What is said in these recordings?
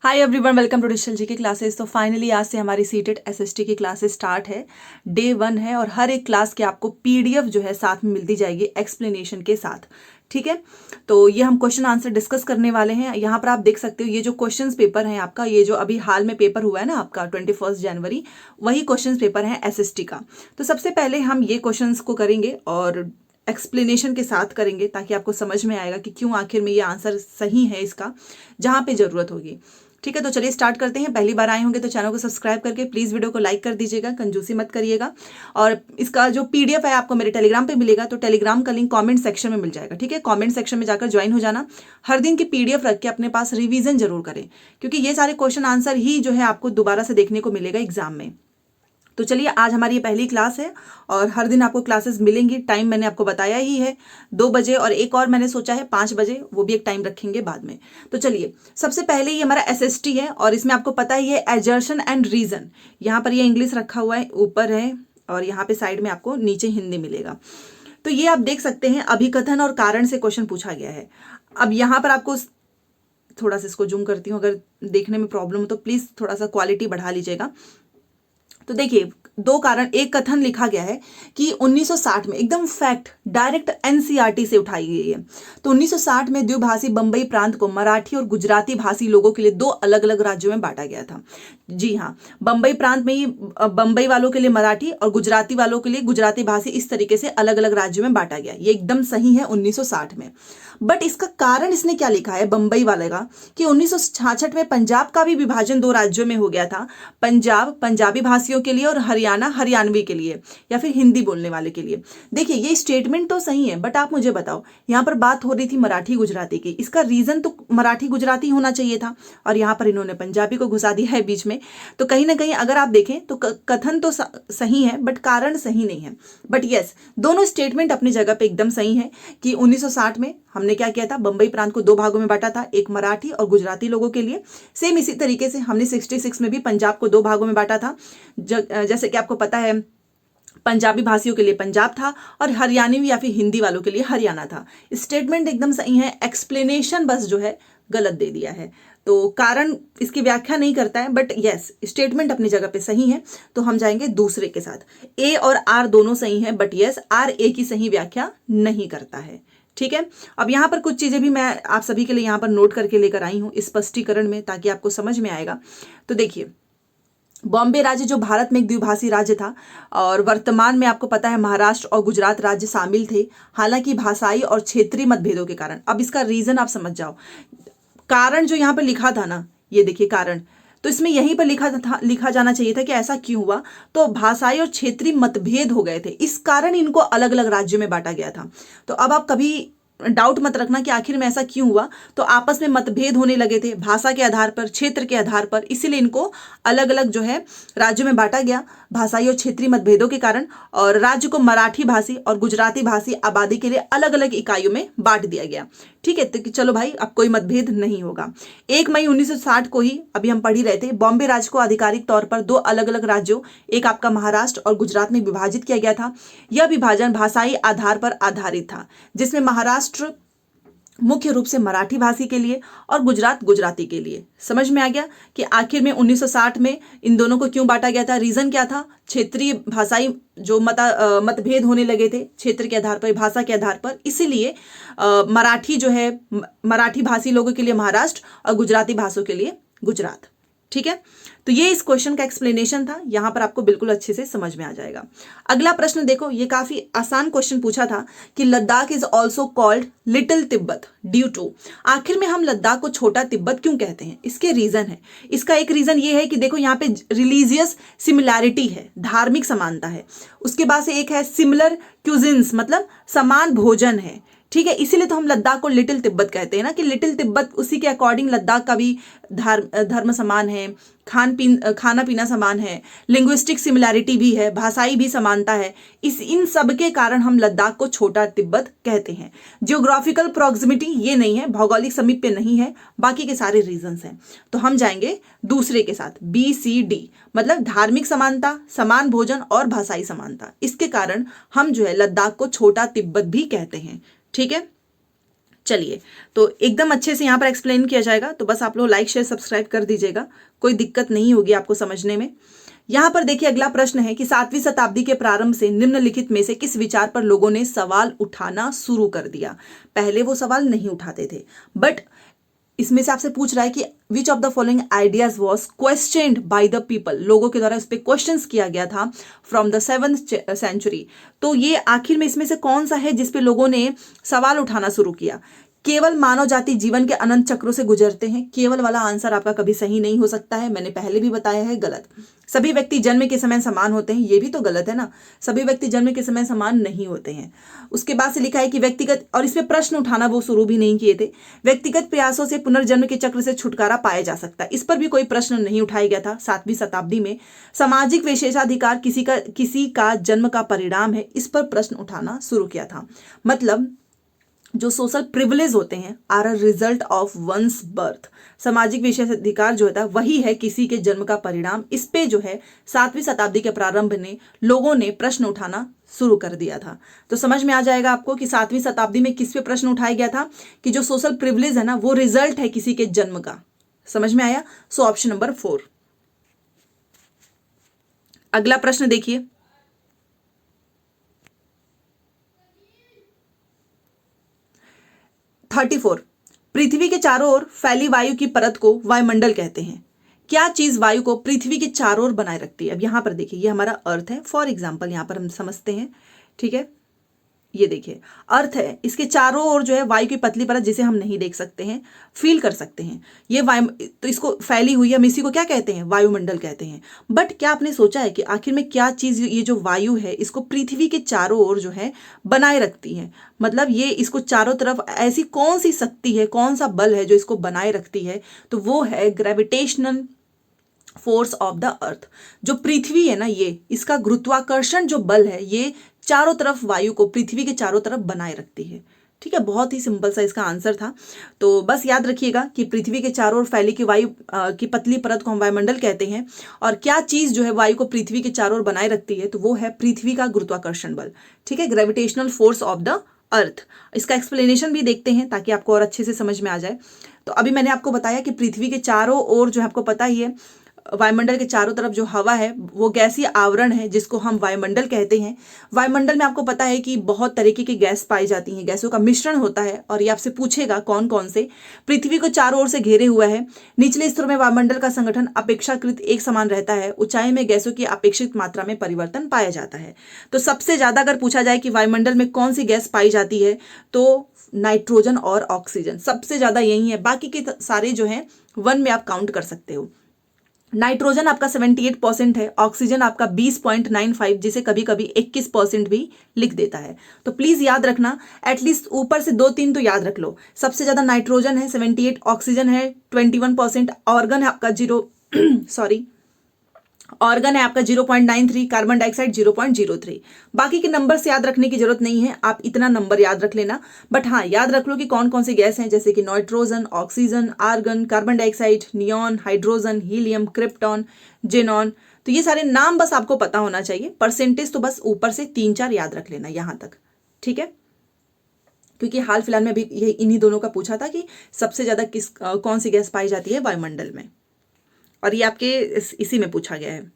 Hi everyone, welcome to digital ji की classes. तो finally आज से हमारी सीटेट एसएसटी की क्लासेस स्टार्ट है। डे 1 है और हर एक क्लास के आपको पीडीएफ जो है साथ में मिलती जाएगी एक्सप्लेनेशन के साथ। ठीक है, तो ये हम क्वेश्चन आंसर डिस्कस करने वाले हैं। यहाँ पर आप देख सकते हो ये जो क्वेश्चंस पेपर है आपका, ये जो अभी हाल में पेपर हुआ है ना आपका 21 जनवरी, वही क्वेश्चंस पेपर है एसएसटी का। तो सबसे पहले हम ये क्वेश्चंस को करेंगे और एक्सप्लेनेशन के साथ करेंगे ताकि आपको समझ में आएगा कि क्यों आखिर में ये आंसर सही है इसका, जहाँ पे ज़रूरत होगी। ठीक है, तो चलिए स्टार्ट करते हैं। पहली बार आए होंगे तो चैनल को सब्सक्राइब करके प्लीज़ वीडियो को लाइक कर दीजिएगा, कंजूसी मत करिएगा। और इसका जो पीडीएफ है आपको मेरे टेलीग्राम पे मिलेगा, तो टेलीग्राम का लिंक कमेंट सेक्शन में मिल जाएगा। ठीक है, कमेंट सेक्शन में जाकर ज्वाइन हो जाना। हर दिन की पीडीएफ रख के अपने पास रिवीजन जरूर करें, क्योंकि ये सारे क्वेश्चन आंसर ही जो है आपको दोबारा से देखने को मिलेगा एग्जाम में। तो चलिए, आज हमारी ये पहली क्लास है और हर दिन आपको क्लासेस मिलेंगी। टाइम मैंने आपको बताया ही है 2 बजे, और एक और मैंने सोचा है 5 बजे, वो भी एक टाइम रखेंगे बाद में। तो चलिए, सबसे पहले ये हमारा एसएसटी है और इसमें आपको पता ही है एजर्शन एंड रीजन। यहाँ पर ये इंग्लिश रखा हुआ है, ऊपर है, और यहाँ पे साइड में आपको नीचे हिंदी मिलेगा। तो ये आप देख सकते हैं, अभिकथन और कारण से क्वेश्चन पूछा गया है। अब यहाँ पर आपको थोड़ा सा इसको जूम करती हूँ, अगर देखने में प्रॉब्लम हो तो प्लीज़ थोड़ा सा क्वालिटी बढ़ा लीजिएगा। तो देखिए, 2 कारण, एक कथन लिखा गया है कि 1960 में, एकदम फैक्ट डायरेक्ट एनसीईआरटी से उठाई गई है। तो 1960 में द्विभाषी बंबई प्रांत को मराठी और गुजराती भाषी लोगों के लिए 2 अलग अलग राज्यों में बांटा गया था। जी हाँ, बंबई प्रांत में ही बंबई वालों के लिए मराठी और गुजराती वालों के लिए गुजराती भाषी, इस तरीके से अलग अलग राज्यों में बांटा गया। ये एकदम सही है 1960 में। बट इसका कारण इसने क्या लिखा है बंबई वाले का, कि 1966 में पंजाब का भी विभाजन 2 राज्यों में हो गया था। पंजाब पंजाबी भाषियों के लिए और हरियाणा हरियाणवी के लिए, या फिर हिंदी बोलने वाले के लिए। देखिए, ये स्टेटमेंट तो सही है, बट आप मुझे बताओ, यहाँ पर बात हो रही थी मराठी गुजराती की, इसका रीजन तो मराठी गुजराती होना चाहिए था, और यहाँ पर इन्होंने पंजाबी को घुसा दिया है बीच में। तो कहीं ना कहीं अगर आप देखें तो कथन तो सही है, बट कारण सही नहीं है। बट यस, दोनों स्टेटमेंट अपनी जगह पे एकदम सही है कि 1960 में हमने क्या किया था, बंबई प्रांत को 2 भागों में बांटा था, एक मराठी और गुजराती लोगों के लिए। सेम इसी तरीके से हमने 66 में भी पंजाब को 2 भागों में बांटा था। जैसे कि आपको पता है, पंजाबी भाषियों के लिए पंजाब था और हरियाणवी या फिर हिंदी वालों के लिए हरियाणा था। स्टेटमेंट एकदम सही है, एक्सप्लेनेशन बस जो है गलत दे दिया है। तो कारण इसकी व्याख्या नहीं करता है, बट यस, स्टेटमेंट अपनी जगह पे सही है। तो हम जाएंगे दूसरे के साथ। ए और आर दोनों सही है, बट यस, आर ए की सही व्याख्या नहीं करता है। ठीक है, अब यहाँ पर कुछ चीजें भी मैं आप सभी के लिए यहाँ पर नोट करके लेकर आई हूँ स्पष्टीकरण में, ताकि आपको समझ में आएगा। तो देखिए, बॉम्बे राज्य जो भारत में एक द्विभाषी राज्य था, और वर्तमान में आपको पता है महाराष्ट्र और गुजरात राज्य शामिल थे, हालांकि भाषाई और क्षेत्रीय मतभेदों के कारण। अब इसका रीजन आप समझ जाओ। कारण जो यहाँ पर लिखा था ना, ये देखिए कारण, तो इसमें यहीं पर लिखा जाना चाहिए था कि ऐसा क्यों हुआ। तो भाषाई और क्षेत्रीय मतभेद हो गए थे, इस कारण इनको अलग अलग राज्यों में बांटा गया था। तो अब आप कभी डाउट मत रखना कि आखिर में ऐसा क्यों हुआ। तो आपस में मतभेद होने लगे थे भाषा के आधार पर, क्षेत्र के आधार पर, इसीलिए इनको अलग अलग जो है राज्यों में बांटा गया, भाषाई और क्षेत्रीय मतभेदों के कारण। और राज्य को मराठी भाषी और गुजराती भाषी आबादी के लिए अलग अलग इकाइयों में बांट दिया गया। ठीक है, तो चलो भाई, अब कोई मतभेद नहीं होगा। 1 मई 1960 को ही, अभी हम पढ़ ही रहे थे, बॉम्बे राज्य को आधिकारिक तौर पर 2 अलग अलग राज्यों, एक आपका महाराष्ट्र और गुजरात में विभाजित किया गया था। यह विभाजन भाषाई आधार पर आधारित था, जिसमें महाराष्ट्र मुख्य रूप से मराठी भाषी के लिए और गुजरात गुजराती के लिए। समझ में आ गया कि आखिर में 1960 में इन दोनों को क्यों बांटा गया था। रीजन क्या था, क्षेत्रीय भाषाई जो मतभेद होने लगे थे क्षेत्र के आधार पर, भाषा के आधार पर, इसीलिए मराठी जो है, मराठी भाषी लोगों के लिए महाराष्ट्र और गुजराती भाषियों के लिए गुजरात। ठीक है, तो ये इस क्वेश्चन का एक्सप्लेनेशन था, यहां पर आपको बिल्कुल अच्छे से समझ में आ जाएगा। अगला प्रश्न देखो, ये काफी आसान क्वेश्चन पूछा था कि Ladakh is also called little Tibet due to. आखिर में हम लद्दाख को छोटा तिब्बत क्यों कहते हैं, इसके रीजन है। इसका एक रीजन ये है कि देखो, यहाँ पे रिलीजियस सिमिलैरिटी है, धार्मिक समानता है। उसके बाद से एक है सिमिलर क्यूजिन्स, मतलब समान भोजन है। ठीक है, इसीलिए तो हम लद्दाख को लिटिल तिब्बत कहते हैं ना, कि लिटिल तिब्बत, उसी के अकॉर्डिंग लद्दाख का भी धर्म समान है, खाना पीना समान है, लिंग्विस्टिक सिमिलैरिटी भी है, भाषाई भी समानता है। इन सब के कारण हम लद्दाख को छोटा तिब्बत कहते हैं। जियोग्राफिकल प्रॉक्सिमिटी ये नहीं है, भौगोलिक समीप्य नहीं है, बाकी के सारे रीजंस हैं। तो हम जाएंगे दूसरे के साथ, BCD, मतलब धार्मिक समानता, समान भोजन और भाषाई समानता। इसके कारण हम जो है लद्दाख को छोटा तिब्बत भी कहते हैं। ठीक है, चलिए, तो एकदम अच्छे से यहाँ पर एक्सप्लेन किया जाएगा, तो बस आप लोग लाइक शेयर सब्सक्राइब कर दीजिएगा, कोई दिक्कत नहीं होगी आपको समझने में। यहाँ पर देखिए अगला प्रश्न है कि 7वीं शताब्दी के प्रारंभ से निम्नलिखित में से किस विचार पर लोगों ने सवाल उठाना शुरू कर दिया। पहले वो सवाल नहीं उठाते थे, बट इसमें से आपसे पूछ रहा है कि which of the following ideas was questioned by the people, लोगों के द्वारा इस पर क्वेश्चंस किया गया था फ्रॉम द 7th सेंचुरी। तो ये आखिर में इसमें से कौन सा है जिसपे लोगों ने सवाल उठाना शुरू किया। केवल मानव जाति जीवन के अनंत चक्रों से गुजरते हैं, केवल वाला आंसर आपका कभी सही नहीं हो सकता है, मैंने पहले भी बताया है, गलत। सभी व्यक्ति जन्म के समय समान होते हैं, ये भी तो गलत है ना, सभी व्यक्ति जन्म के समय समान नहीं होते हैं। उसके बाद से लिखा है कि व्यक्तिगत, और इसमें प्रश्न उठाना वो शुरू भी नहीं किए थे, व्यक्तिगत प्रयासों से पुनर्जन्म के चक्र से छुटकारा पाया जा सकता है, इस पर भी कोई प्रश्न नहीं उठाया गया था 7वीं शताब्दी में। सामाजिक विशेषाधिकार किसी का जन्म का परिणाम है, इस पर प्रश्न उठाना शुरू किया था। मतलब जो सोशल प्रिविलेज होते हैं are a result of one's birth, सामाजिक विशेषाधिकार जो होता है वही है किसी के जन्म का परिणाम, इस पे जो है 7वीं शताब्दी के प्रारंभ में लोगों ने प्रश्न उठाना शुरू कर दिया था। तो समझ में आ जाएगा आपको कि 7वीं शताब्दी में किस पे प्रश्न उठाया गया था कि जो सोशल प्रिविलेज है ना वो रिजल्ट है किसी के जन्म का। समझ में आया? So option number 4। अगला प्रश्न देखिए, 34, पृथ्वी के चारों ओर फैली वायु की परत को वायुमंडल कहते हैं। क्या चीज वायु को पृथ्वी के चारों ओर बनाए रखती है? अब यहां पर देखिए, ये हमारा अर्थ है, फॉर एग्जाम्पल यहां पर हम समझते हैं, ठीक है। ये देखिए अर्थ है, इसके चारों ओर जो है वायु की पतली परत जिसे हम नहीं देख सकते हैं, फील कर सकते हैं, ये वायु, तो इसको फैली हुई हम इसी को क्या कहते हैं? वायुमंडल कहते हैं। बट क्या आपने सोचा है कि आखिर में क्या चीज ये जो वायु है इसको पृथ्वी के चारों ओर जो है बनाए रखती है? मतलब ये इसको चारों तरफ ऐसी कौन सी शक्ति है, कौन सा बल है जो इसको बनाए रखती है? तो वो है gravitational force of the earth. जो पृथ्वी है ना, ये इसका गुरुत्वाकर्षण जो बल है ये चारों तरफ वायु को पृथ्वी के चारों तरफ बनाए रखती है। ठीक है, बहुत ही सिंपल सा इसका आंसर था। तो बस याद रखिएगा कि पृथ्वी के चारों ओर फैली की वायु की पतली परत को हम वायुमंडल कहते हैं। और क्या चीज जो है वायु को पृथ्वी के चारों ओर बनाए रखती है? तो वो है पृथ्वी का गुरुत्वाकर्षण बल। ठीक है, gravitational force of the earth. इसका एक्सप्लेनेशन भी देखते हैं ताकि आपको और अच्छे से समझ में आ जाए। तो अभी मैंने आपको बताया कि पृथ्वी के चारों ओर जो है आपको पता ही है वायुमंडल के चारों तरफ जो हवा है वो गैसीय आवरण है जिसको हम वायुमंडल कहते हैं। वायुमंडल में आपको पता है कि बहुत तरीके की गैस पाई जाती हैं, गैसों का मिश्रण होता है, और ये आपसे पूछेगा कौन कौन से। पृथ्वी को चारों ओर से घेरे हुआ है। निचले स्तरों में वायुमंडल का संगठन अपेक्षाकृत एक समान रहता है। ऊंचाई में गैसों की अपेक्षित मात्रा में परिवर्तन पाया जाता है। तो सबसे ज्यादा अगर पूछा जाए कि वायुमंडल में कौन सी गैस पाई जाती है तो नाइट्रोजन और ऑक्सीजन सबसे ज्यादा यही है। बाकी के सारे जो है 1 में आप काउंट कर सकते हो। नाइट्रोजन आपका 78% है, ऑक्सीजन आपका 20.95, जिसे कभी कभी 21% भी लिख देता है। तो प्लीज याद रखना, एटलीस्ट ऊपर से 2-3 तो याद रख लो। सबसे ज्यादा नाइट्रोजन है 78, ऑक्सीजन है 21%, ऑर्गन है आपका ऑर्गन है आपका 0.93, कार्बन डाइऑक्साइड 0.03। बाकी के नंबर से याद रखने की जरूरत नहीं है, आप इतना नंबर याद रख लेना। बट हाँ, याद रख लो कि कौन कौन सी गैस हैं, जैसे कि nitrogen, oxygen, argon, carbon dioxide, neon, hydrogen, helium, krypton, xenon. तो ये सारे नाम बस आपको पता होना चाहिए। परसेंटेज तो बस ऊपर से 3-4 याद रख लेना यहां तक, ठीक है। क्योंकि हाल फिलहाल में भी ये इन्हीं दोनों का पूछा था कि सबसे ज्यादा कौन सी गैस पाई जाती है वायुमंडल में, और ये आपके इसी में पूछा गया है।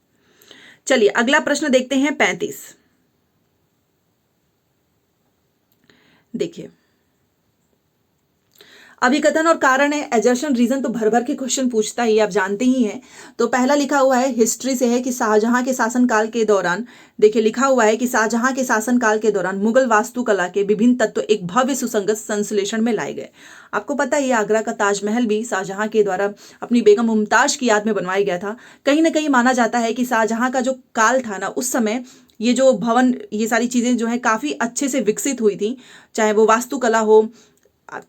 चलिए अगला प्रश्न देखते हैं 35। देखिए, अभिकथन और कारण है, एजर्शन, रीजन तो भर भर के क्वेश्चन पूछता ही, आप जानते ही हैं। तो पहला लिखा हुआ है हिस्ट्री से है कि शाहजहां के शासनकाल के दौरान, देखिए लिखा हुआ है कि शाहजहां के शासनकाल के दौरान मुगल वास्तुकला के विभिन्न तत्व एक भव्य सुसंगत संश्लेषण में लाए गए। आपको पता है आगरा का ताजमहल भी शाहजहां के द्वारा अपनी बेगम मुमताज की याद में बनवाया गया था। कहीं ना कहीं माना जाता है कि शाहजहां का जो काल था ना, उस समय ये जो भवन, ये सारी चीजें जो है काफी अच्छे से विकसित हुई थी, चाहे वो वास्तुकला हो।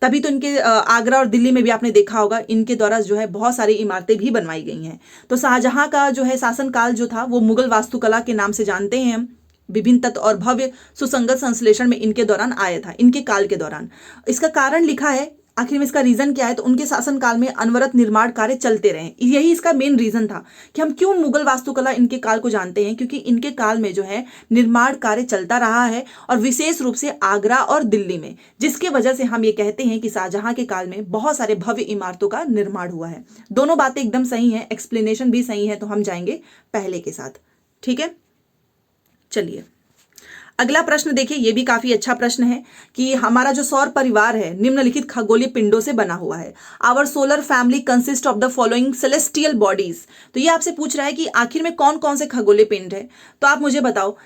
तभी तो इनके आगरा और दिल्ली में भी आपने देखा होगा इनके द्वारा जो है बहुत सारी इमारतें भी बनवाई गई हैं। तो शाहजहां का जो है शासनकाल जो था वो मुगल वास्तुकला के नाम से जानते हैं हम। विभिन्न तत्व और भव्य सुसंगत संश्लेषण में इनके दौरान आया था, इनके काल के दौरान। इसका कारण लिखा है आखिर में इसका रीजन क्या है? तो उनके शासनकाल में अनवरत निर्माण कार्य चलते रहे। यही इसका मेन रीजन था कि हम क्यों मुगल वास्तुकला इनके काल को जानते हैं, क्योंकि इनके काल में जो है निर्माण कार्य चलता रहा है, और विशेष रूप से आगरा और दिल्ली में, जिसकी वजह से हम ये कहते हैं कि शाहजहां के काल में बहुत सारे भव्य इमारतों का निर्माण हुआ है। दोनों बातें एकदम सही है, एक्सप्लेनेशन भी सही है, तो हम जाएंगे पहले के साथ। ठीक है, चलिए अगला प्रश्न देखिए, ये भी काफी अच्छा प्रश्न है कि हमारा जो सौर परिवार है निम्नलिखित खगोलीय पिंडों से बना हुआ है। Our solar family consist of the following celestial bodies. तो ये आपसे पूछ रहा है कि आखिर में कौन कौन से खगोलीय पिंड है। तो आप मुझे बताओ,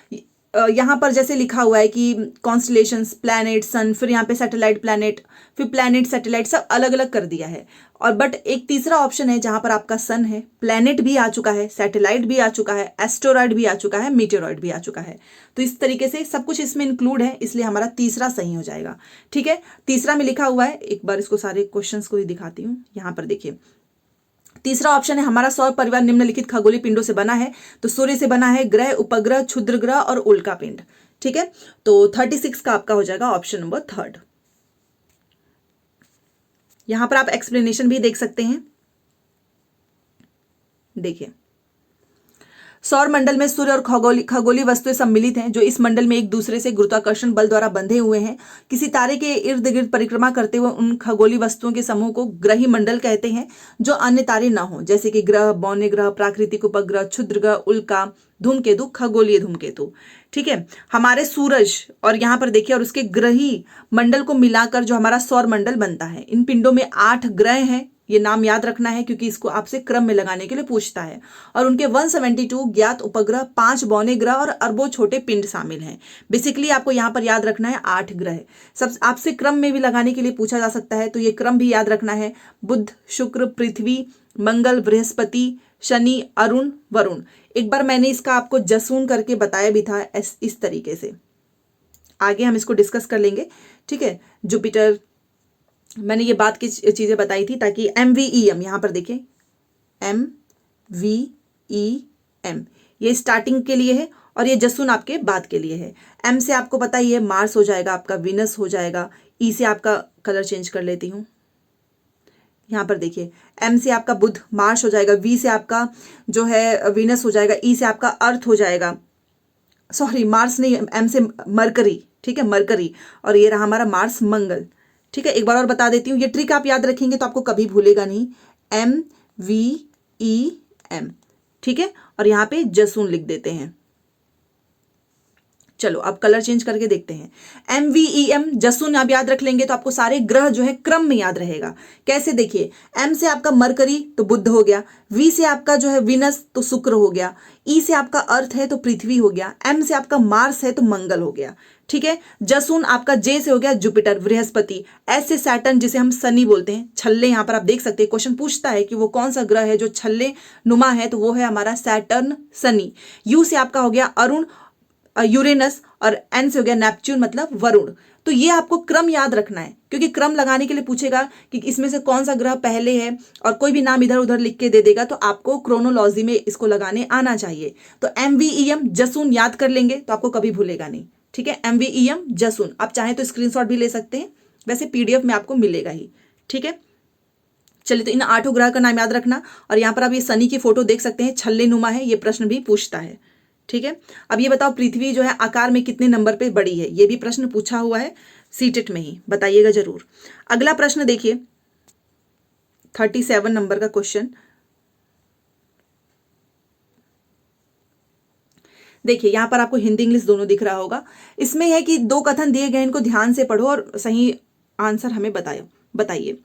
यहाँ पर जैसे लिखा हुआ है कि कॉन्स्टलेशंस, प्लैनेट, सन, फिर यहाँ पे सैटेलाइट प्लैनेट, फिर प्लैनेट सैटेलाइट, सब अलग अलग कर दिया है। और बट एक तीसरा ऑप्शन है जहां पर आपका सन है, प्लैनेट भी आ चुका है, सैटेलाइट भी आ चुका है, एस्टेरॉइड भी आ चुका है, मीटेरॉइड भी आ चुका है। तो इस तरीके से सब कुछ इसमें इंक्लूड है, इसलिए हमारा तीसरा सही हो जाएगा। ठीक है, तीसरा में लिखा हुआ है, एक बार इसको सारे क्वेश्चंस को ही दिखाती हूँ। यहाँ पर देखिए, तीसरा ऑप्शन है हमारा सौर परिवार निम्नलिखित खगोलीय पिंडों से बना है। तो सूर्य से बना है ग्रह, उपग्रह, क्षुद्र ग्रह और उल्का पिंड। ठीक है, तो 36 का आपका हो जाएगा ऑप्शन नंबर 3। यहां पर आप एक्सप्लेनेशन भी देख सकते हैं। देखिए, सौर मंडल में सूर्य और खगोलीय वस्तुएं सम्मिलित हैं, जो इस मंडल में एक दूसरे से गुरुत्वाकर्षण बल द्वारा बंधे हुए हैं। किसी तारे के इर्द गिर्द परिक्रमा करते हुए उन खगोलीय वस्तुओं के समूह को ग्रही मंडल कहते हैं, जो अन्य तारे न हो, जैसे कि ग्रह, बौने ग्रह, प्राकृतिक उपग्रह, क्षुद्र ग्रह, उल्का, धूमकेतु, खगोलीय धूमकेतु। ठीक है, हमारे सूरज और यहाँ पर देखिए और उसके ग्रही मंडल को मिलाकर जो हमारा सौर मंडल बनता है, इन पिंडों में 8 ग्रह हैं। ये नाम याद रखना है क्योंकि इसको आपसे क्रम में लगाने के लिए पूछता है। और उनके 172 ज्ञात उपग्रह, 5 बौने ग्रह और अरबों छोटे पिंड शामिल हैं। बेसिकली आपको यहाँ पर याद रखना है 8 ग्रह। सब आपसे क्रम में भी लगाने के लिए पूछा जा सकता है, तो ये क्रम भी याद रखना है। बुध, शुक्र, पृथ्वी, मंगल, बृहस्पति, शनि, अरुण, वरुण। एक बार मैंने इसका आपको जसून करके बताया भी था इस तरीके से। आगे हम इसको डिस्कस कर लेंगे। ठीक है, जुपिटर, मैंने ये बात की चीजें बताई थी ताकि MVEM, यहां पर देखिए MVEM, ये स्टार्टिंग के लिए है और ये जसून आपके बाद के लिए है। M से आपको पता ही है मार्स हो जाएगा आपका, वीनस हो जाएगा। E से आपका, कलर चेंज कर लेती हूँ, यहाँ पर देखिए M से आपका बुध, मार्स हो जाएगा। V से आपका जो है वीनस हो जाएगा। E से आपका अर्थ हो जाएगा, सॉरी मार्स नहीं, M से मरकरी। ठीक है, मरकरी। और ये रहा हमारा मार्स, मंगल। ठीक है, एक बार और बता देती हूँ, ये ट्रिक आप याद रखेंगे तो आपको कभी भूलेगा नहीं। MVEM। ठीक है, और यहाँ पे जसून लिख देते हैं। चलो अब कलर चेंज करके देखते हैं। MVEM जसून आप याद रख लेंगे तो आपको सारे ग्रह जो है क्रम में याद रहेगा। कैसे, देखिए M से आपका मरकरी तो बुध हो गया, V से आपका जो है विनस तो शुक्र हो गया, E से आपका अर्थ है तो पृथ्वी हो गया, M से आपका मार्स है तो मंगल हो गया। ठीक है, जसून आपका J से हो गया जुपिटर, बृहस्पति, S से सैटर्न जिसे हम शनि बोलते हैं। छल्ले यहाँ पर आप देख सकते हैं, क्वेश्चन पूछता है कि वो कौन सा ग्रह है जो छल्ले नुमा है, तो वो है हमारा सैटर्न, शनि। U से आपका हो गया अरुण, यूरेनस, और एन से हो गया नेपच्यून मतलब वरुण। तो ये आपको क्रम याद रखना है क्योंकि क्रम लगाने के लिए पूछेगा कि इसमें से कौन सा ग्रह पहले है, और कोई भी नाम इधर उधर लिख के दे देगा, तो आपको क्रोनोलॉजी में इसको लगाने आना चाहिए। तो MVEM जसून याद कर लेंगे तो आपको कभी भूलेगा नहीं। ठीक है, MVEM जसून, आप चाहें तो स्क्रीनशॉट भी ले सकते हैं, वैसे PDF में आपको मिलेगा ही। ठीक है, चलिए तो इन 8 ग्रह का नाम याद रखना। और यहाँ पर आप ये शनि की फोटो देख सकते हैं, छल्ले नुमा है, ये प्रश्न भी पूछता है। ठीक है, अब ये बताओ पृथ्वी जो है आकार में कितने नंबर पे बड़ी है, ये भी प्रश्न पूछा हुआ है सीटेट में ही, बताइएगा जरूर। अगला प्रश्न देखिए, 37 नंबर का क्वेश्चन देखिए, यहां पर आपको हिंदी इंग्लिश दोनों दिख रहा होगा। इसमें है कि 2 कथन दिए गए, इनको ध्यान से पढ़ो और सही आंसर हमें बताइए।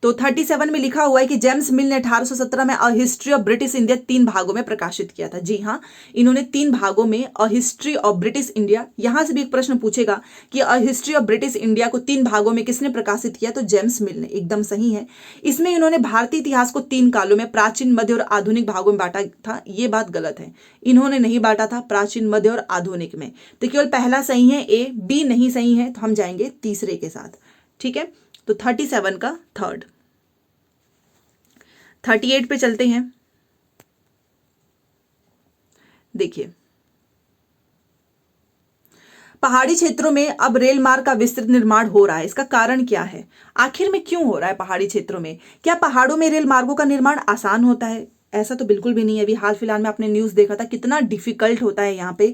तो 37 में लिखा हुआ है कि जेम्स मिल ने 1817 में a history of British India 3 भागों में प्रकाशित किया था। जी हाँ, इन्होंने 3 भागों में a history of British India, यहां से भी एक प्रश्न पूछेगा कि a history of British India को 3 भागों में किसने प्रकाशित किया, तो जेम्स मिल ने, एकदम सही है। इसमें इन्होंने भारतीय इतिहास को 3 कालों में, प्राचीन, मध्य और आधुनिक भागों में बांटा था। ये बात गलत है, इन्होंने नहीं बांटा था प्राचीन, मध्य और आधुनिक में। तो केवल पहला सही है, A, B नहीं सही है, तो हम जाएंगे तीसरे के साथ। ठीक है, तो 37 का थर्ड। 38 पे चलते हैं। देखिए, पहाड़ी क्षेत्रों में अब रेल मार्ग का विस्तृत निर्माण हो रहा है, इसका कारण क्या है? आखिर में क्यों हो रहा है पहाड़ी क्षेत्रों में? क्या पहाड़ों में रेल मार्गों का निर्माण आसान होता है? ऐसा तो बिल्कुल भी नहीं है। अभी हाल फिलहाल में आपने न्यूज़ देखा था, कितना डिफिकल्ट होता है यहाँ पे।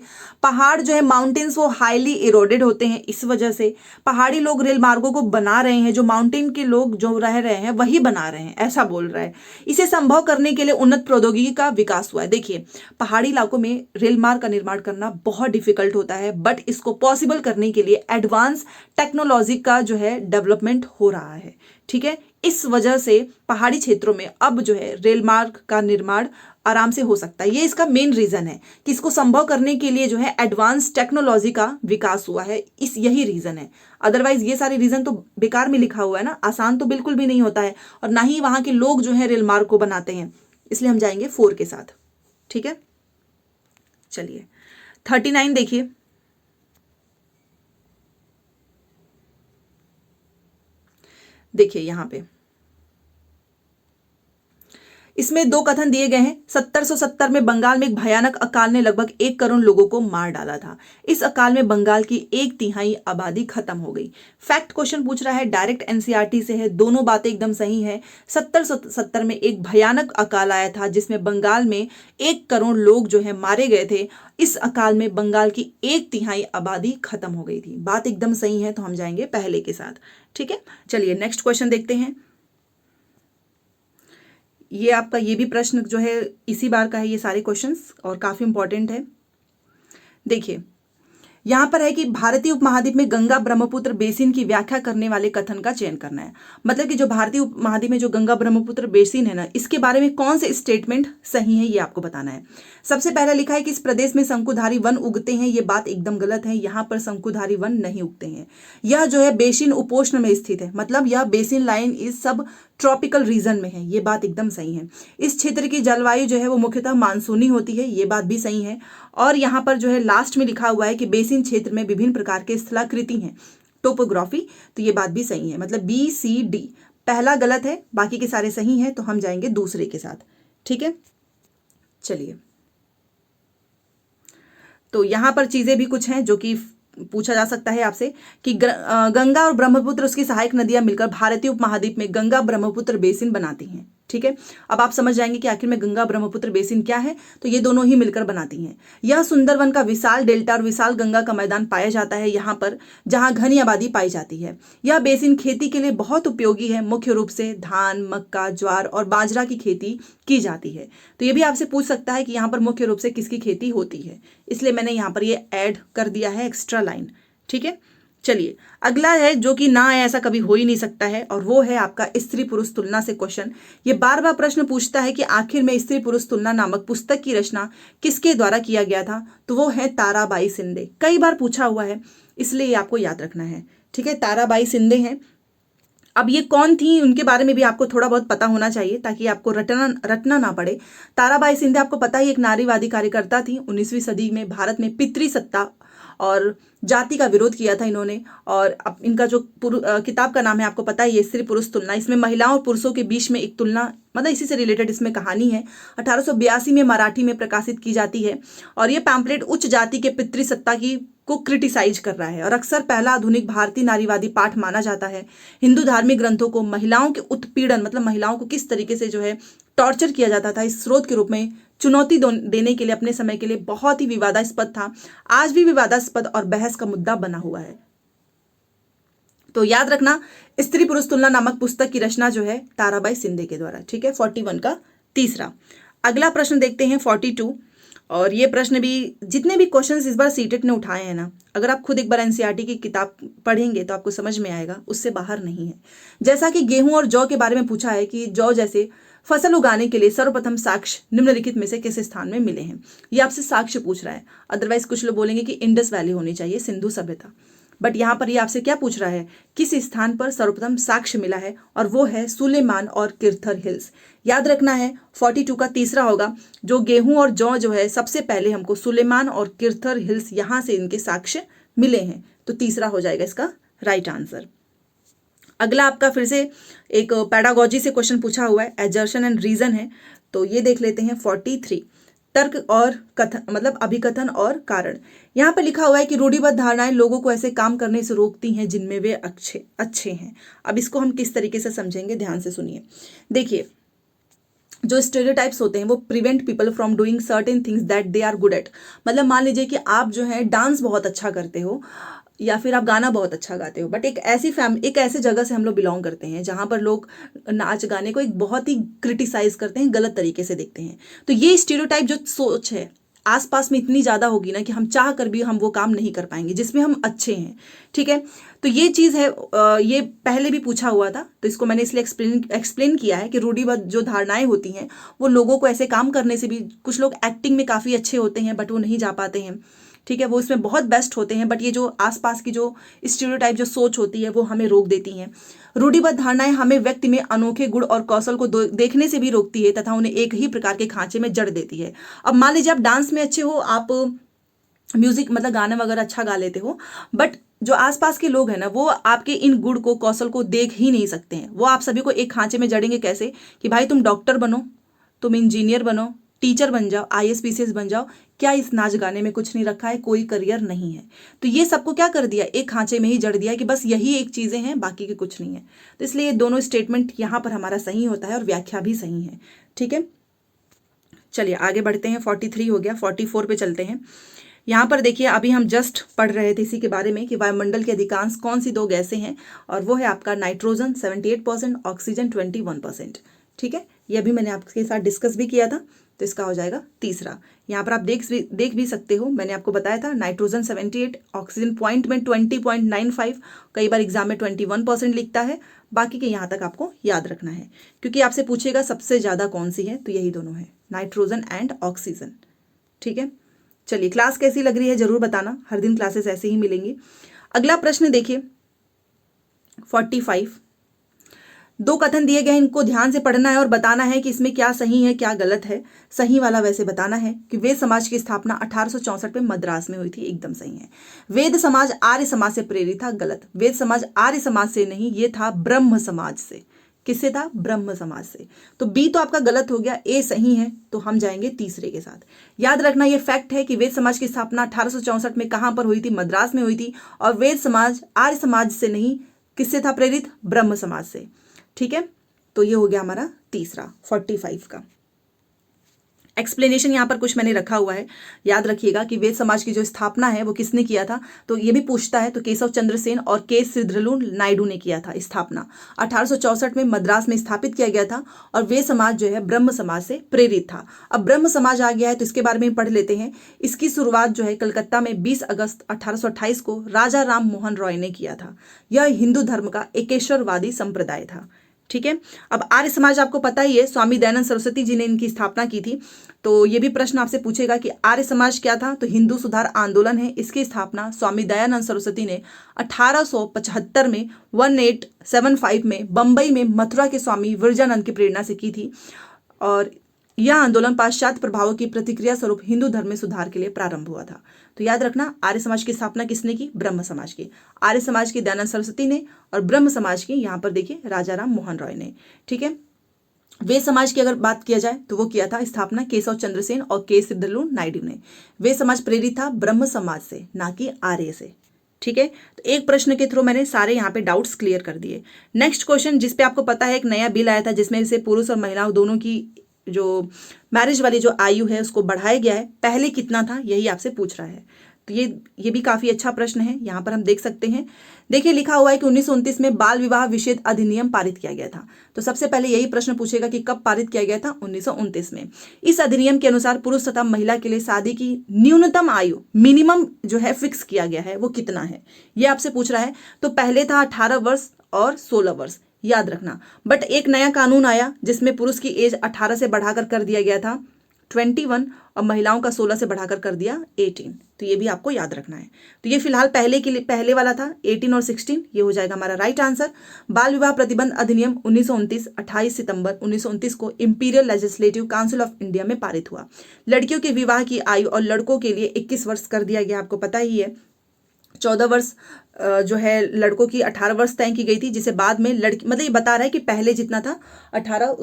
पहाड़ जो है, माउंटेन्स, वो हाईली इरोडेड होते हैं। इस वजह से पहाड़ी लोग रेल मार्गों को बना रहे हैं, जो माउंटेन के लोग जो रह रहे हैं वही बना रहे हैं, ऐसा बोल रहा है। इसे संभव करने के लिए उन्नत प्रौद्योगिकी का विकास हुआ है। देखिए, पहाड़ी इलाकों में रेल मार्ग का निर्माण करना बहुत डिफिकल्ट होता है, बट इसको पॉसिबल करने के लिए एडवांस टेक्नोलॉजी का जो है डेवलपमेंट हो रहा है। ठीक है, इस वजह से पहाड़ी क्षेत्रों में अब जो है रेल मार्ग का निर्माण आराम से हो सकता है। ये इसका मेन रीजन है कि इसको संभव करने के लिए जो है एडवांस टेक्नोलॉजी का विकास हुआ है। यही रीजन है। अदरवाइज ये सारे रीजन तो बेकार में लिखा हुआ है ना। आसान तो बिल्कुल भी नहीं होता है, और ना ही वहां के लोग जो है रेल मार्ग को बनाते हैं। इसलिए हम जाएंगे 4 के साथ। ठीक है, चलिए 39 देखिए। देखिए यहां पे इसमें 2 कथन दिए गए हैं। 1770 में बंगाल में एक भयानक अकाल ने लगभग 1 करोड़ लोगों को मार डाला था। इस अकाल में बंगाल की 1/3 आबादी खत्म हो गई। फैक्ट क्वेश्चन पूछ रहा है, डायरेक्ट एनसीईआरटी से है, दोनों बातें एकदम सही है। 1770 में एक भयानक अकाल आया था जिसमें बंगाल में 1 करोड़ लोग जो है मारे गए थे। इस अकाल में बंगाल की 1/3 आबादी खत्म हो गई थी। बात एकदम सही है, तो हम जाएंगे पहले के साथ। ठीक है, चलिए नेक्स्ट क्वेश्चन देखते हैं। ये आपका ये भी प्रश्न जो है इसी बार का है, ये सारे क्वेश्चंस, और काफी इंपॉर्टेंट है। देखिए यहां पर है कि भारतीय उपमहाद्वीप में गंगा ब्रह्मपुत्र बेसिन की व्याख्या करने वाले कथन का चयन करना है। मतलब कि जो भारतीय उपमहाद्वीप में जो गंगा ब्रह्मपुत्र बेसिन है ना, इसके बारे में कौन से स्टेटमेंट सही है, ये आपको बताना है। सबसे पहला लिखा है कि इस प्रदेश में शंकुधारी वन उगते हैं। ये बात एकदम गलत है, यहाँ पर शंकुधारी वन नहीं उगते हैं। यह जो है बेसिन उपोष्ण में स्थित है, मतलब यह बेसिन लाइन इस सब ट्रॉपिकल रीजन में है। ये बात एकदम सही है। इस क्षेत्र की जलवायु जो है वो मुख्यतः मानसूनी होती है। ये बात भी सही है। और यहाँ पर जो है लास्ट में लिखा हुआ है कि बेसिन क्षेत्र में विभिन्न प्रकार के स्थलाकृति हैं, टोपोग्राफी। तो ये बात भी सही है, मतलब BCD। पहला गलत है, बाकी के सारे सही हैं। तो हम जाएंगे दूसरे के साथ। ठीक है, चलिए तो यहां पर चीजें भी कुछ हैं जो कि पूछा जा सकता है आपसे कि गंगा और ब्रह्मपुत्र उसकी सहायक नदियां मिलकर भारतीय उपमहाद्वीप में गंगा ब्रह्मपुत्र बेसिन बनाती हैं। ठीक है, अब आप समझ जाएंगे कि आखिर में गंगा ब्रह्मपुत्र बेसिन क्या है। तो ये दोनों ही मिलकर बनाती हैं। यह सुंदरवन का विशाल डेल्टा और विशाल गंगा का मैदान पाया जाता है यहाँ पर, जहाँ घनी आबादी पाई जाती है। यह बेसिन खेती के लिए बहुत उपयोगी है। मुख्य रूप से धान, मक्का, ज्वार और बाजरा की खेती की जाती है। तो ये भी आपसे पूछ सकता है कि यहाँ पर मुख्य रूप से किसकी खेती होती है, इसलिए मैंने यहाँ पर ये ऐड कर दिया है एक्स्ट्रा लाइन। ठीक है, चलिए अगला है जो कि ना है, ऐसा कभी हो ही नहीं सकता है, और वो है आपका स्त्री पुरुष तुलना से क्वेश्चन। ये बार बार प्रश्न पूछता है कि आखिर में स्त्री पुरुष तुलना नामक पुस्तक की रचना किसके द्वारा किया गया था। तो वो है ताराबाई शिंदे। कई बार पूछा हुआ है, इसलिए आपको याद रखना है। ठीक है, ताराबाई शिंदे हैं। अब ये कौन थी, उनके बारे में भी आपको थोड़ा बहुत पता होना चाहिए ताकि आपको रटना ना पड़े। ताराबाई शिंदे आपको पता ही एक नारीवादी कार्यकर्ता थी। 19वीं सदी में भारत में पितृसत्ता और जाति का विरोध किया था इन्होंने। और अब इनका जो किताब का नाम है आपको पता ही है, स्त्री पुरुष तुलना। इसमें महिलाओं और पुरुषों के बीच में एक तुलना, मतलब इसी से रिलेटेड इसमें कहानी है। 1882 में मराठी में प्रकाशित की जाती है, और ये पैम्पलेट उच्च जाति के पितृसत्ता की को क्रिटिसाइज कर रहा है, और अक्सर पहला आधुनिक भारतीय नारीवादी पाठ माना जाता है। हिंदू धार्मिक ग्रंथों को महिलाओं के उत्पीड़न, मतलब महिलाओं को किस तरीके से जो है टॉर्चर किया जाता था, इस स्रोत के रूप में चुनौती देने के लिए अपने समय के लिए बहुत ही विवादास्पद था। आज भी विवादास्पद और बहस का मुद्दा बना हुआ है। तो याद रखना, स्त्री पुरुष तुलना नामक पुस्तक की रचना जो है ताराबाई शिंदे के द्वारा। ठीक है, 41 का तीसरा। अगला प्रश्न देखते हैं 42। और ये प्रश्न भी, जितने भी क्वेश्चंस इस बार सीटेट ने उठाए हैं ना, अगर आप खुद एक बार एनसीईआरटी की किताब पढ़ेंगे तो आपको समझ में आएगा, उससे बाहर नहीं है। जैसा कि गेहूं और जौ के बारे में पूछा है कि जौ जैसे फसल उगाने के लिए सर्वप्रथम साक्ष्य निम्नलिखित में से किस स्थान में मिले हैं। ये आपसे साक्ष्य पूछ रहा है। अदरवाइज कुछ लोग बोलेंगे कि इंडस वैली होनी चाहिए, सिंधु सभ्यता। बट यहाँ पर ये आपसे क्या पूछ रहा है, किस स्थान पर सर्वप्रथम साक्ष्य मिला है, और वो है सुलेमान और किर्थर हिल्स। याद रखना है 42 का तीसरा होगा। जो गेहूं और जौ जो है, सबसे पहले हमको सुलेमान और किर्थर हिल्स, यहाँ से इनके साक्ष्य मिले हैं। तो तीसरा हो जाएगा इसका राइट आंसर। अगला आपका फिर से एक पैडागोजी से क्वेश्चन पूछा हुआ है, एजर्शन एंड रीजन है। तो ये देख लेते हैं 43। तर्क और कथन, मतलब अभिकथन और कारण। यहाँ पर लिखा हुआ है कि रूढ़िबद्ध धारणाएं लोगों को ऐसे काम करने से रोकती हैं जिनमें वे अच्छे हैं। अब इसको हम किस तरीके से समझेंगे, ध्यान से सुनिए। देखिए, जो स्टेरियोटाइप्स होते हैं वो prevent people from doing certain things that they are good at. मतलब मान लीजिए कि आप जो है डांस बहुत अच्छा करते हो या फिर आप गाना बहुत अच्छा गाते हो, बट एक ऐसे जगह से हम लोग बिलोंग करते हैं जहां पर लोग नाच गाने को एक बहुत ही क्रिटिसाइज करते हैं, गलत तरीके से देखते हैं। तो ये स्टीरियोटाइप जो सोच है आसपास में इतनी ज़्यादा होगी ना कि हम चाह कर भी हम वो काम नहीं कर पाएंगे जिसमें हम अच्छे हैं। ठीक है, तो ये चीज़ है, ये पहले भी पूछा हुआ था, तो इसको मैंने इसलिए एक्सप्लेन किया है कि रूढ़िबद्ध जो धारणाएं होती हैं वो लोगों को ऐसे काम करने से भी, कुछ लोग एक्टिंग में काफ़ी अच्छे होते हैं बट वो नहीं जा पाते हैं। ठीक है, वो इसमें बहुत बेस्ट होते हैं, बट ये जो आसपास की जो स्टीरियोटाइप जो सोच होती है वो हमें रोक देती हैं। रूढ़िबद्ध धारणाएं हमें व्यक्ति में अनोखे गुण और कौशल को देखने से भी रोकती है तथा उन्हें एक ही प्रकार के खांचे में जड़ देती है। अब मान लीजिए आप डांस में अच्छे हो, आप म्यूजिक मतलब गाना वगैरह अच्छा गा लेते हो, बट जो आसपास के लोग हैं ना वो आपके इन गुण को, कौशल को देख ही नहीं सकते हैं। वो आप सभी को एक खांचे में जड़ेंगे कैसे, कि भाई तुम डॉक्टर बनो, तुम इंजीनियर बनो, टीचर बन जाओ, IAS PCS बन जाओ, क्या इस नाच गाने में कुछ नहीं रखा है, कोई करियर नहीं है। तो ये सबको क्या कर दिया, एक खांचे में ही जड़ दिया कि बस यही एक चीज़ें हैं, बाकी के कुछ नहीं है। तो इसलिए ये दोनों स्टेटमेंट यहाँ पर हमारा सही होता है और व्याख्या भी सही है। ठीक है, चलिए आगे बढ़ते हैं। 43 हो गया, 44 पे चलते हैं। यहाँ पर देखिए, अभी हम जस्ट पढ़ रहे थे इसी के बारे में कि वायुमंडल के अधिकांश कौन सी 2 गैसें हैं, और वो है आपका नाइट्रोजन 78%, ऑक्सीजन 21%। ठीक है, ये अभी मैंने आपके साथ डिस्कस भी किया था, तो इसका हो जाएगा तीसरा। यहाँ पर आप देख भी सकते हो, मैंने आपको बताया था नाइट्रोजन 78, ऑक्सीजन पॉइंट में 20.95, कई बार एग्जाम में 21% लिखता है। बाकी के यहाँ तक आपको याद रखना है, क्योंकि आपसे पूछेगा सबसे ज़्यादा कौन सी है, तो यही दोनों है, नाइट्रोजन एंड ऑक्सीजन। ठीक है, चलिए क्लास कैसी लग रही है जरूर बताना, हर दिन क्लासेस ऐसे ही मिलेंगी। अगला प्रश्न देखिए 45, 2 कथन दिए गए हैं, इनको ध्यान से पढ़ना है और बताना है कि इसमें क्या सही है क्या गलत है। सही वाला वैसे बताना है कि वेद समाज की स्थापना 1864 में मद्रास में हुई थी, एकदम सही है। वेद समाज आर्य समाज से प्रेरित था, गलत। वेद समाज आर्य समाज से नहीं, ये था ब्रह्म समाज से। किससे था, ब्रह्म समाज से। तो बी तो आपका गलत हो गया, ए सही है, तो हम जाएंगे तीसरे के साथ। याद रखना ये फैक्ट है कि वेद समाज की स्थापना 1864 में कहां पर हुई थी, मद्रास में हुई थी, और वेद समाज आर्य समाज से नहीं, किससे था प्रेरित, ब्रह्म समाज से। ठीक है, तो ये हो गया हमारा तीसरा 45 का। एक्सप्लेनेशन यहाँ पर कुछ मैंने रखा हुआ है, याद रखिएगा कि वेद समाज की जो स्थापना है वो किसने किया था, तो ये भी पूछता है, तो केशव चंद्र सेन और के श्रीधरलू नायडू ने किया था स्थापना। 1864 में मद्रास में स्थापित किया गया था, और वेद समाज जो है ब्रह्म समाज से प्रेरित था। अब ब्रह्म समाज आ गया है तो इसके बारे में पढ़ लेते हैं। इसकी शुरुआत जो है कलकत्ता में 20 अगस्त 1828 को राजा राम मोहन रॉय ने किया था। यह हिंदू धर्म का एकेश्वरवादी संप्रदाय था। ठीक है, अब आर्य समाज आपको पता ही है, स्वामी दयानंद सरस्वती जी ने इनकी स्थापना की थी। तो ये भी प्रश्न आपसे पूछेगा कि आर्य समाज क्या था, तो हिंदू सुधार आंदोलन है, इसकी स्थापना स्वामी दयानंद सरस्वती ने 1875 में 1875 में बंबई में मथुरा के स्वामी विरजानंद की प्रेरणा से की थी, और यह आंदोलन पाश्चात्य प्रभावों की प्रतिक्रिया स्वरूप हिंदू धर्म में सुधार के लिए प्रारंभ हुआ था। तो याद रखना, आर्य समाज की स्थापना किसने की, ब्रह्म समाज की। आर्य समाज की दयानंद सरस्वती ने, और ब्रह्म समाज की यहाँ पर देखिए राजा राम मोहन रॉय ने। ठीक है, वेद समाज की अगर बात किया जाए तो वो किया था स्थापना केशव चंद्र सेन और के श्रीधरलू नायडू ने। वेद समाज प्रेरित था ब्रह्म समाज से, ना कि आर्य से। ठीक है, तो एक प्रश्न के थ्रू मैंने सारे यहाँ पे डाउट्स क्लियर कर दिए। नेक्स्ट क्वेश्चन, जिसपे आपको पता है एक नया बिल आया था जिसमें से पुरुष और महिलाओं दोनों की जो मैरिज वाली जो आयु है उसको बढ़ाया गया है, पहले कितना था यही आपसे पूछ रहा है। तो ये भी काफी अच्छा प्रश्न है, यहाँ पर हम देख सकते हैं। देखिए लिखा हुआ है कि 1929 में बाल विवाह विच्छेद अधिनियम पारित किया गया था। तो सबसे पहले यही प्रश्न पूछेगा कि कब पारित किया गया था, 1929 में। इस अधिनियम के अनुसार पुरुष तथा महिला के लिए शादी की न्यूनतम आयु, मिनिमम जो है फिक्स किया गया है, वो कितना है ये आपसे पूछ रहा है। तो पहले था 18 वर्ष और 16 वर्ष, याद रखना। बट एक नया कानून आया जिसमें पुरुष की एज 18 से बढ़ाकर कर दिया गया था 21, और महिलाओं का 16 से बढ़ाकर कर दिया 18। तो ये भी आपको याद रखना है। तो ये फिलहाल पहले वाला था 18 और 16, ये हो जाएगा हमारा राइट आंसर। बाल विवाह प्रतिबंध अधिनियम 1929 28 सितंबर 1929 को imperial legislative council of India में पारित हुआ। लड़कियों के विवाह की आयु और लड़कों के लिए 21 वर्ष कर दिया गया, आपको पता ही है। 14 वर्ष जो है लड़कों की 18 वर्ष तय की गई थी, जिसे बाद में लड़की, मतलब ये बता रहा है कि पहले जितना था 18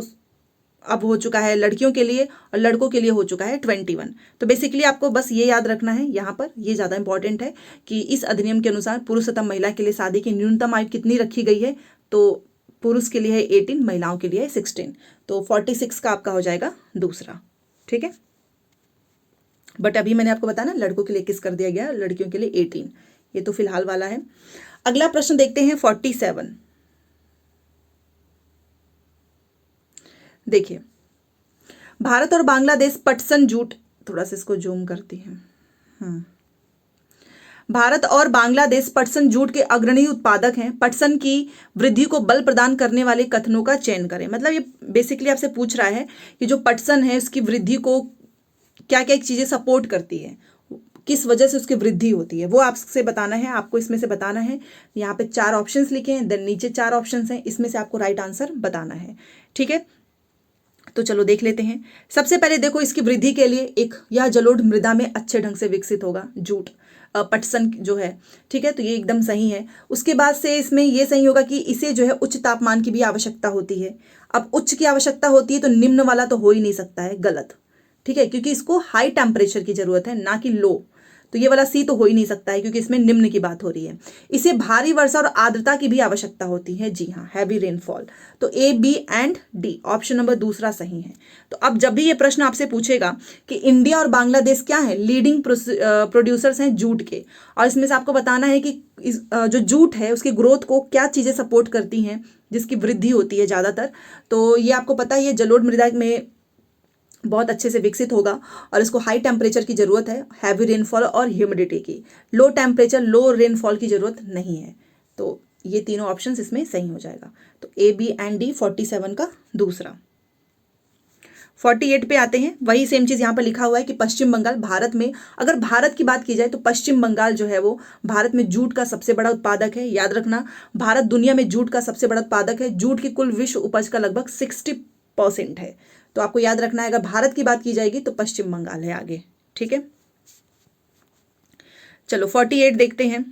अब हो चुका है लड़कियों के लिए, और लड़कों के लिए हो चुका है 21। तो बेसिकली आपको बस ये याद रखना है, यहाँ पर ये ज़्यादा इंपॉर्टेंट है कि इस अधिनियम के अनुसार पुरुष तथा महिला के लिए शादी की न्यूनतम आयु कितनी रखी गई है, तो पुरुष के लिए है 18, महिलाओं के लिए है 16। तो 46 का आपका हो जाएगा दूसरा। ठीक है, बट अभी मैंने आपको बताया ना लड़कों के लिए किस कर दिया गया, लड़कियों के लिए 18। ये तो फिलहाल वाला है। अगला प्रश्न देखते हैं 47। देखिए, भारत और बांग्लादेश पटसन जूट, थोड़ा सा इसको जूम करती हैं। भारत और बांग्लादेश पटसन जूट के अग्रणी उत्पादक हैं। पटसन की वृद्धि को बल प्रदान करने वाले कथनों का चयन करें। मतलब ये बेसिकली आपसे पूछ रहा है कि जो पटसन है उसकी वृद्धि को क्या क्या चीजें सपोर्ट करती है, किस वजह से उसकी वृद्धि होती है, वो आपसे बताना है। आपको इसमें से बताना है। यहाँ पे 4 ऑप्शंस लिखे हैं, देन नीचे 4 ऑप्शंस हैं, इसमें से आपको राइट आंसर बताना है। ठीक है, तो चलो देख लेते हैं। सबसे पहले देखो, इसकी वृद्धि के लिए एक यह जलोढ़ मृदा में अच्छे ढंग से विकसित होगा जूट, पटसन जो है। ठीक है, तो ये एकदम सही है। उसके बाद से इसमें ये सही होगा कि इसे जो है उच्च तापमान की भी आवश्यकता होती है। अब उच्च की आवश्यकता होती है तो निम्न वाला तो हो ही नहीं सकता है, गलत। ठीक है, क्योंकि इसको हाई टेम्परेचर की जरूरत है, ना कि लो। तो ये वाला सी तो हो ही नहीं सकता है, क्योंकि इसमें निम्न की बात हो रही है। इसे भारी वर्षा और आर्द्रता की भी आवश्यकता होती है। जी हाँ, हैवी रेनफॉल। तो A, B and D, option number दूसरा सही है। तो अब जब भी ये प्रश्न आपसे पूछेगा कि इंडिया और बांग्लादेश क्या है, लीडिंग प्रोड्यूसर्स हैं जूट के, और इसमें से आपको बताना है कि जो जूट है उसकी ग्रोथ को क्या चीजें सपोर्ट करती हैं, जिसकी वृद्धि होती है ज्यादातर। तो ये आपको पता है, ये जलोढ़ मृदा में बहुत अच्छे से विकसित होगा, और इसको हाई टेम्परेचर की जरूरत है, हैवी रेनफॉल और ह्यूमिडिटी की। लो टेम्परेचर लो रेनफॉल की जरूरत नहीं है। तो ये तीनों ऑप्शंस इसमें सही हो जाएगा। तो ए, बी एंड डी 47 का दूसरा। 48 पे आते हैं। वही सेम चीज यहाँ पर लिखा हुआ है कि पश्चिम बंगाल भारत में, अगर भारत की बात की जाए तो पश्चिम बंगाल जो है वो भारत में जूट का सबसे बड़ा उत्पादक है। याद रखना, भारत दुनिया में जूट का सबसे बड़ा उत्पादक है। जूट की कुल विश्व उपज का लगभग 60% है। तो आपको याद रखना है, अगर भारत की बात की जाएगी तो पश्चिम बंगाल है आगे। ठीक है, चलो 48 देखते हैं।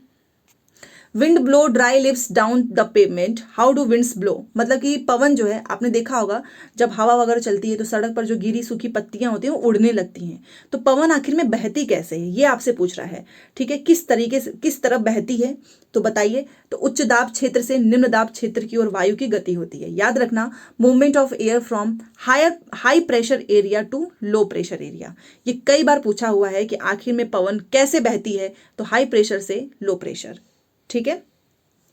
Wind blow dry lips down the pavement, how do winds blow. मतलब कि पवन जो है, आपने देखा होगा जब हवा वगैरह चलती है तो सड़क पर जो गिरी सूखी पत्तियां होती हैं वो उड़ने लगती हैं। तो पवन आखिर में बहती कैसे है, ये आपसे पूछ रहा है। ठीक है, किस तरीके से, किस तरफ बहती है, तो बताइए। तो उच्च दाब क्षेत्र से निम्न दाब क्षेत्र की ओर वायु की गति होती है। याद रखना, movement of air from high pressure area to low pressure area. ये कई बार पूछा हुआ है कि आखिर में पवन कैसे बहती है, तो हाई प्रेशर से लो प्रेशर। ठीक है,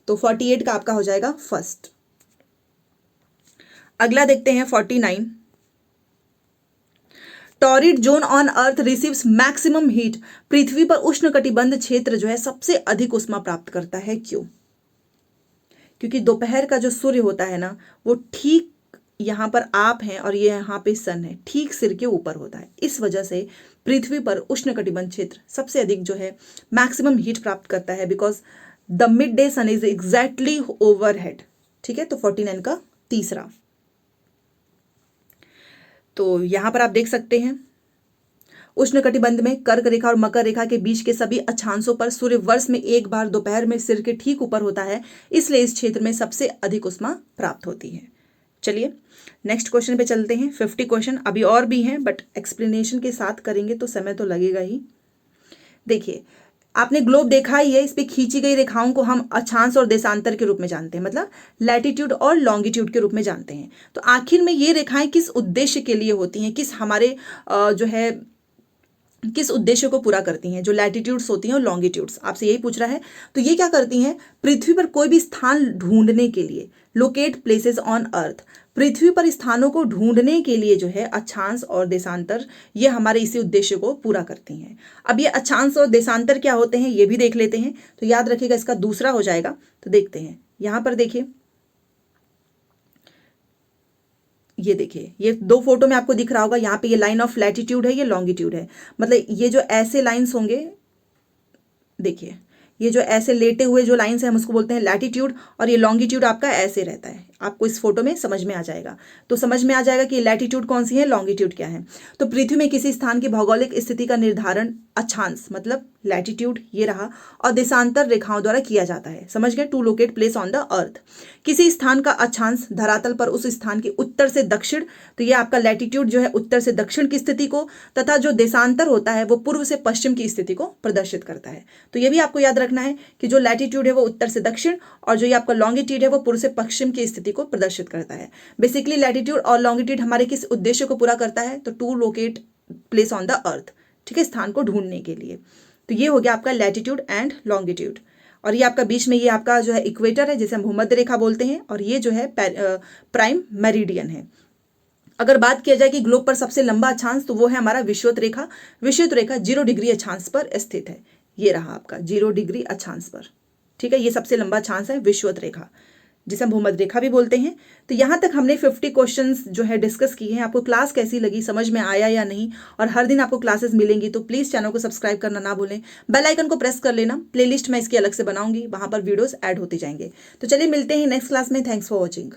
तो 48 का आपका हो जाएगा फर्स्ट। अगला देखते हैं 49। Torrid zone on earth receives maximum heat. पृथ्वी पर उष्णकटिबंध क्षेत्र जो है सबसे अधिक उष्मा प्राप्त करता है। क्यों? क्योंकि दोपहर का जो सूर्य होता है ना, वो ठीक यहां पर आप हैं और ये यहां पे सन है, ठीक सिर के ऊपर होता है। इस वजह से पृथ्वी पर उष्णकटिबंध क्षेत्र सबसे अधिक जो है मैक्सिमम हीट प्राप्त करता है, because the mid day sun is exactly overhead. ठीक है, तो 49 का तीसरा। तो यहां पर आप देख सकते हैं, उष्णकटिबंध में कर्क रेखा और मकर रेखा के बीच के सभी अक्षांशों पर सूर्य वर्ष में एक बार दोपहर में सिर के ठीक ऊपर होता है, इसलिए इस क्षेत्र में सबसे अधिक उष्मा प्राप्त होती है। चलिए नेक्स्ट क्वेश्चन पे चलते हैं। 50 क्वेश्चन अभी और भी हैं, बट एक्सप्लेनेशन के साथ करेंगे तो समय तो लगेगा ही। देखिए, आपने ग्लोब देखा ही है, इस पे खींची गई रेखाओं को हम अक्षांश और देशांतर के रूप में जानते हैं, मतलब लैटिट्यूड और लॉन्गिट्यूड के रूप में जानते हैं। तो आखिर में ये रेखाएं किस उद्देश्य के लिए होती हैं, किस हमारे जो है किस उद्देश्य को पूरा करती हैं? जो लैटिट्यूड्स होती हैं और लॉन्गिट्यूड्स, आपसे यही पूछ रहा है। तो ये क्या करती हैं? पृथ्वी पर कोई भी स्थान ढूंढने के लिए, लोकेट प्लेसेस ऑन अर्थ, पृथ्वी पर स्थानों को ढूंढने के लिए जो है अक्षांश और देशांतर, ये हमारे इसी उद्देश्य को पूरा करती हैं। अब ये अक्षांश और देशांतर क्या होते हैं ये भी देख लेते हैं। तो याद रखिएगा, इसका दूसरा हो जाएगा। तो देखते हैं, यहां पर देखिए, ये देखिए, ये 2 फोटो में आपको दिख रहा होगा, यहाँ पे ये लाइन ऑफ लैटिट्यूड है, ये लॉन्गिट्यूड है। मतलब ये जो ऐसे लाइंस होंगे, देखिए ये जो ऐसे लेटे हुए जो लाइंस है हम उसको बोलते हैं लैटिट्यूड, और ये लॉन्गिट्यूड आपका ऐसे रहता है, आपको इस फोटो में समझ में आ जाएगा। तो समझ में आ जाएगा कि लैटिट्यूड कौन सी है, लॉन्गिट्यूड क्या है। तो पृथ्वी में किसी स्थान की भौगोलिक स्थिति का निर्धारण अक्षांश मतलब लैटिट्यूड ये रहा और देशांतर रेखाओं द्वारा किया जाता है। समझ गए, to locate place on the earth. किसी स्थान का अक्षांश धरातल पर उस स्थान के उत्तर से दक्षिण, तो ये आपका लैटिट्यूड जो है उत्तर से दक्षिण की स्थिति को, तथा जो देशांतर होता है वो पूर्व से पश्चिम की स्थिति को प्रदर्शित करता है। तो ये भी आपको याद रखना है कि जो लैटिट्यूड है वो उत्तर से दक्षिण और जो ये आपका लॉन्गिट्यूड है वो पूर्व से पश्चिम की स्थिति को प्रदर्शित करता है। बेसिकली लैटिट्यूड और लॉन्गिट्यूड हमारे किस उद्देश्य को पूरा करता है, तो to locate place on the earth, ठीक है, स्थान को ढूंढने के लिए। तो ये हो गया आपका लैटिट्यूड एंड लॉन्गिट्यूड। और ये आपका बीच में ये आपका जो है इक्वेटर है जिसे हम भूमध्य रेखा बोलते हैं, और ये जो है प्राइम मेरिडियन है। अगर बात किया जाए कि ग्लोब पर सबसे लंबा अक्षांश, तो वो है हमारा विषुवत रेखा। विषुवत रेखा 0 डिग्री अक्षांश पर स्थित है। ये रहा आपका 0 डिग्री अक्षांश पर, ठीक है, ये सबसे लंबा अक्षांश है विषुवत रेखा जिसे हम भूमध्य रेखा भी बोलते हैं। तो यहाँ तक हमने 50 क्वेश्चंस जो है डिस्कस किए हैं। आपको क्लास कैसी लगी, समझ में आया या नहीं, और हर दिन आपको क्लासेस मिलेंगी, तो प्लीज़ चैनल को सब्सक्राइब करना ना भूलें, बेल आइकन को प्रेस कर लेना। प्लेलिस्ट मैं इसकी अलग से बनाऊंगी, वहाँ पर वीडियोस ऐड होते जाएंगे। तो चलिए मिलते हैं नेक्स्ट क्लास में। Thanks for watching.